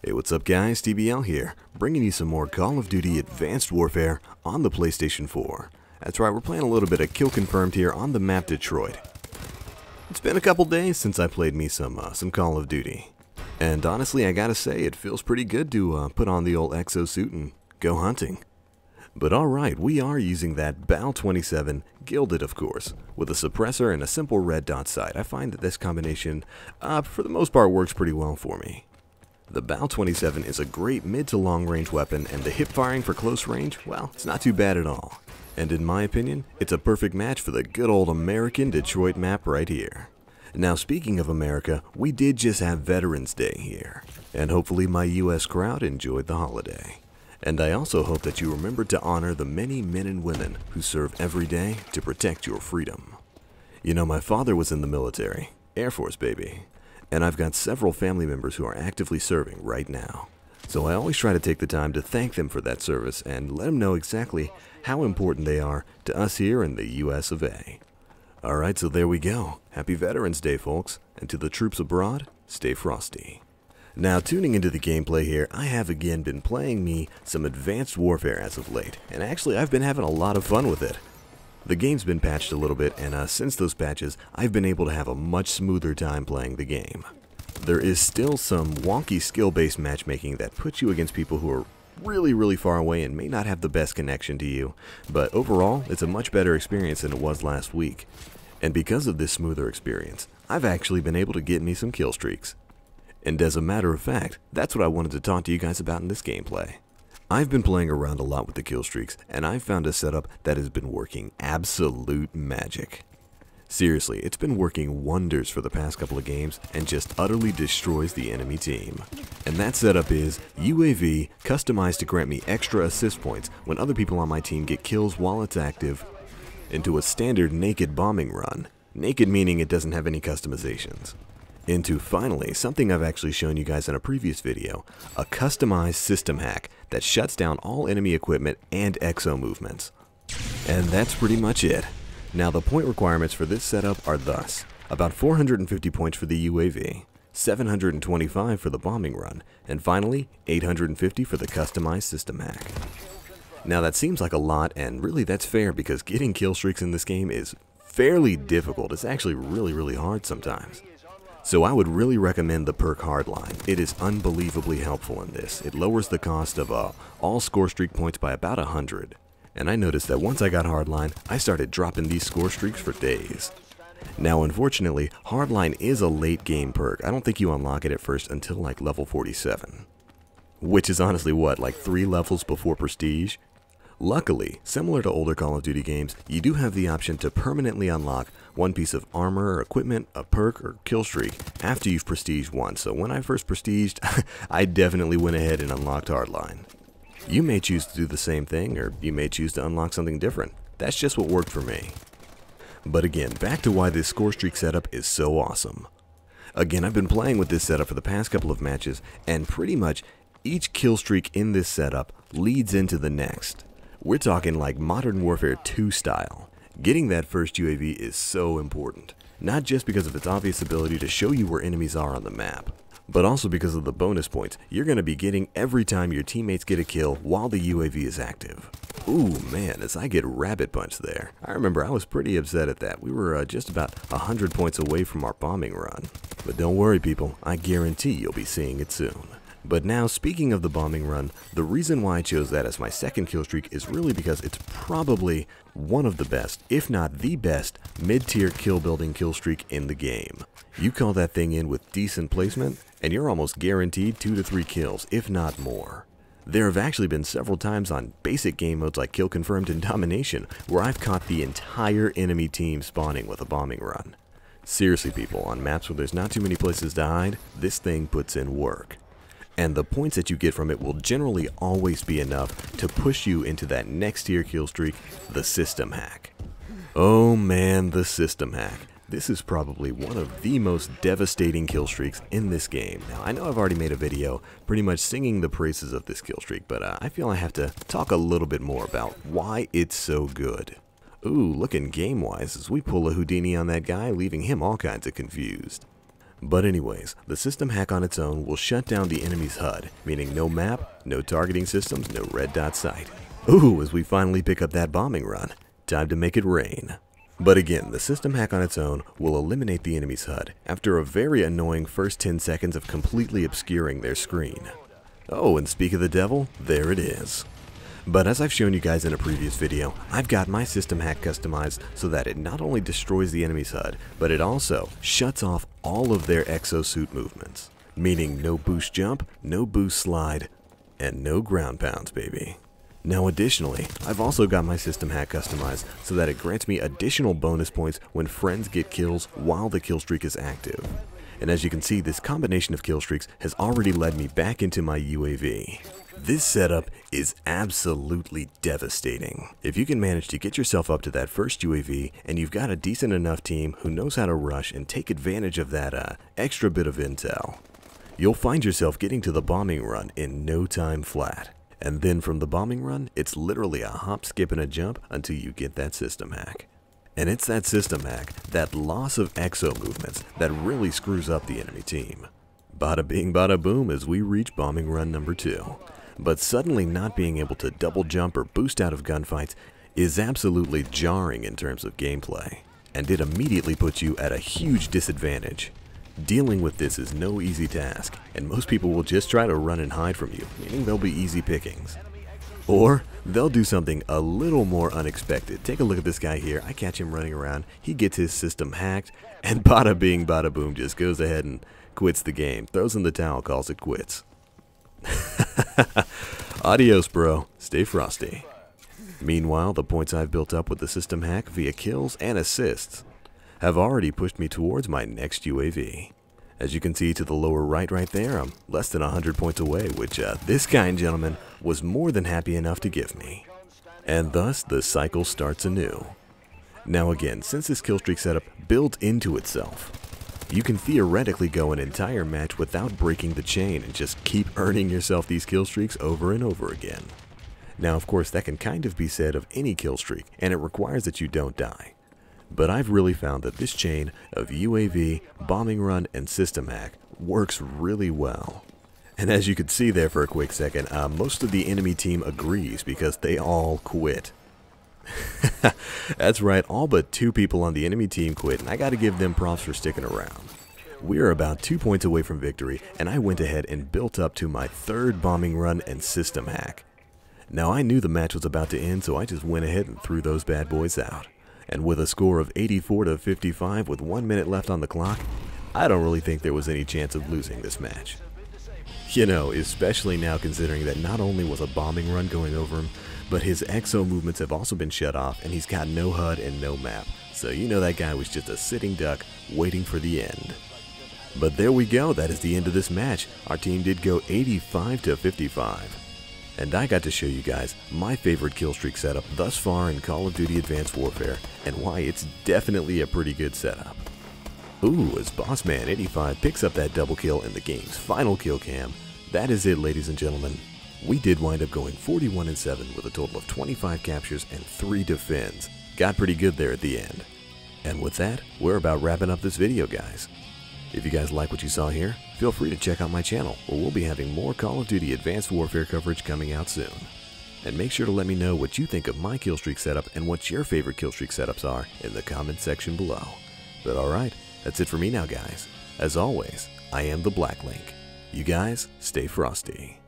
Hey, what's up guys, TBL here, bringing you some more Call of Duty Advanced Warfare on the PlayStation 4. That's right, we're playing a little bit of Kill Confirmed here on the map Detroit. It's been a couple days since I played me some Call of Duty. And honestly, I gotta say, it feels pretty good to put on the old Exo-Suit and go hunting. But alright, we are using that BAL-27, gilded of course, with a suppressor and a simple red dot sight. I find that this combination, for the most part, works pretty well for me. The BAL-27 is a great mid to long range weapon, and the hip firing for close range, well, it's not too bad at all. And in my opinion, it's a perfect match for the good old American Detroit map right here. Now speaking of America, we did just have Veterans Day here, and hopefully my US crowd enjoyed the holiday. And I also hope that you remember to honor the many men and women who serve every day to protect your freedom. You know, my father was in the military, Air Force baby. And I've got several family members who are actively serving right now. So I always try to take the time to thank them for that service and let them know exactly how important they are to us here in the US of A. Alright, so there we go. Happy Veterans Day, folks. And to the troops abroad, stay frosty. Now, tuning into the gameplay here, I have again been playing me some Advanced Warfare as of late. And actually, I've been having a lot of fun with it. The game's been patched a little bit, and since those patches, I've been able to have a much smoother time playing the game. There is still some wonky skill-based matchmaking that puts you against people who are really far away and may not have the best connection to you, but overall, it's a much better experience than it was last week. And because of this smoother experience, I've actually been able to get me some kill streaks. And as a matter of fact, that's what I wanted to talk to you guys about in this gameplay. I've been playing around a lot with the kill streaks, and I've found a setup that has been working absolute magic. Seriously, it's been working wonders for the past couple of games and just utterly destroys the enemy team. And that setup is UAV customized to grant me extra assist points when other people on my team get kills while it's active, into a standard naked bombing run, naked meaning it doesn't have any customizations, into finally something I've actually shown you guys in a previous video, a customized system hack that shuts down all enemy equipment and exo movements. And that's pretty much it. Now the point requirements for this setup are thus: about 450 points for the UAV, 725 for the bombing run, and finally 850 for the customized system hack. Now that seems like a lot, and really that's fair because getting kill streaks in this game is fairly difficult. It's actually really hard sometimes. So I would really recommend the perk Hardline. It is unbelievably helpful in this. It lowers the cost of all score streak points by about 100. And I noticed that once I got Hardline, I started dropping these score streaks for days. Now unfortunately, Hardline is a late game perk. I don't think you unlock it at first until like level 47. Which is honestly what, like 3 levels before Prestige? Luckily, similar to older Call of Duty games, you do have the option to permanently unlock one piece of armor or equipment, a perk, or kill streak after you've prestiged once. So when I first prestiged, I definitely went ahead and unlocked Hardline. You may choose to do the same thing, or you may choose to unlock something different. That's just what worked for me. But again, back to why this Scorestreak setup is so awesome. Again, I've been playing with this setup for the past couple of matches, and pretty much each kill streak in this setup leads into the next. We're talking like Modern Warfare 2 style. Getting that first UAV is so important, not just because of its obvious ability to show you where enemies are on the map, but also because of the bonus points you're going to be getting every time your teammates get a kill while the UAV is active. Ooh man, as I get rabbit punched there. I remember I was pretty upset at that. We were just about 100 points away from our bombing run. But don't worry people, I guarantee you'll be seeing it soon. But now, speaking of the bombing run, the reason why I chose that as my second kill streak is really because it's probably one of the best, if not the best, mid-tier kill building kill streak in the game. You call that thing in with decent placement, and you're almost guaranteed 2 to 3 kills, if not more. There have actually been several times on basic game modes like Kill Confirmed and Domination where I've caught the entire enemy team spawning with a bombing run. Seriously people, on maps where there's not too many places to hide, this thing puts in work. And the points that you get from it will generally always be enough to push you into that next tier kill streak, the system hack. Oh man, the system hack. This is probably one of the most devastating kill streaks in this game. Now, I know I've already made a video pretty much singing the praises of this kill streak, but I feel I have to talk a little bit more about why it's so good. Ooh, looking game-wise as we pull a Houdini on that guy, leaving him all kinds of confused. But anyways, the system hack on its own will shut down the enemy's HUD, meaning no map, no targeting systems, no red dot sight. Ooh, as we finally pick up that bombing run, time to make it rain. But again, the system hack on its own will eliminate the enemy's HUD after a very annoying first 10 seconds of completely obscuring their screen. Oh, and speak of the devil, there it is. But as I've shown you guys in a previous video, I've got my system hack customized so that it not only destroys the enemy's HUD, but it also shuts off all of their exosuit movements. Meaning no boost jump, no boost slide, and no ground pounds, baby. Now additionally, I've also got my system hack customized so that it grants me additional bonus points when friends get kills while the kill streak is active. And as you can see, this combination of kill streaks has already led me back into my UAV. This setup is absolutely devastating. If you can manage to get yourself up to that first UAV and you've got a decent enough team who knows how to rush and take advantage of that extra bit of intel, you'll find yourself getting to the bombing run in no time flat. And then from the bombing run, it's literally a hop, skip, and a jump until you get that system hack. And it's that system hack, that loss of exo movements, that really screws up the enemy team. Bada bing bada boom as we reach bombing run number 2. But suddenly not being able to double jump or boost out of gunfights is absolutely jarring in terms of gameplay. And it immediately puts you at a huge disadvantage. Dealing with this is no easy task, and most people will just try to run and hide from you, meaning they'll be easy pickings. Or they'll do something a little more unexpected. Take a look at this guy here. I catch him running around, he gets his system hacked, and bada bing bada boom just goes ahead and quits the game, throws in the towel, calls it quits. Adios, bro. Stay frosty. Meanwhile, the points I've built up with the system hack via kills and assists have already pushed me towards my next UAV. As you can see to the lower right there, I'm less than 100 points away, which this kind gentleman was more than happy enough to give me. And thus, the cycle starts anew. Now again, since this killstreak setup built into itself, you can theoretically go an entire match without breaking the chain and just keep earning yourself these killstreaks over and over again. Now of course that can kind of be said of any killstreak, and it requires that you don't die. But I've really found that this chain of UAV, bombing run, and system hack works really well. And as you could see there for a quick second, most of the enemy team agrees because they all quit. That's right, all but 2 people on the enemy team quit, and I gotta give them props for sticking around. We are about 2 points away from victory, and I went ahead and built up to my 3rd bombing run and system hack. Now I knew the match was about to end, so I just went ahead and threw those bad boys out. And with a score of 84-55 with 1 minute left on the clock, I don't really think there was any chance of losing this match. You know, especially now considering that not only was a bombing run going over him, but his exo movements have also been shut off and he's got no HUD and no map. So you know that guy was just a sitting duck waiting for the end. But there we go, that is the end of this match. Our team did go 85-55. And I got to show you guys my favorite killstreak setup thus far in Call of Duty Advanced Warfare and why it's definitely a pretty good setup. Ooh, as Bossman85 picks up that double kill in the game's final kill cam, that is it, ladies and gentlemen. We did wind up going 41-7 with a total of 25 captures and 3 defends. Got pretty good there at the end. And with that, we're about wrapping up this video, guys. If you guys like what you saw here, feel free to check out my channel, where we'll be having more Call of Duty Advanced Warfare coverage coming out soon. And make sure to let me know what you think of my killstreak setup and what your favorite killstreak setups are in the comment section below. But alright, that's it for me now, guys. As always, I am the Black Link. You guys, stay frosty.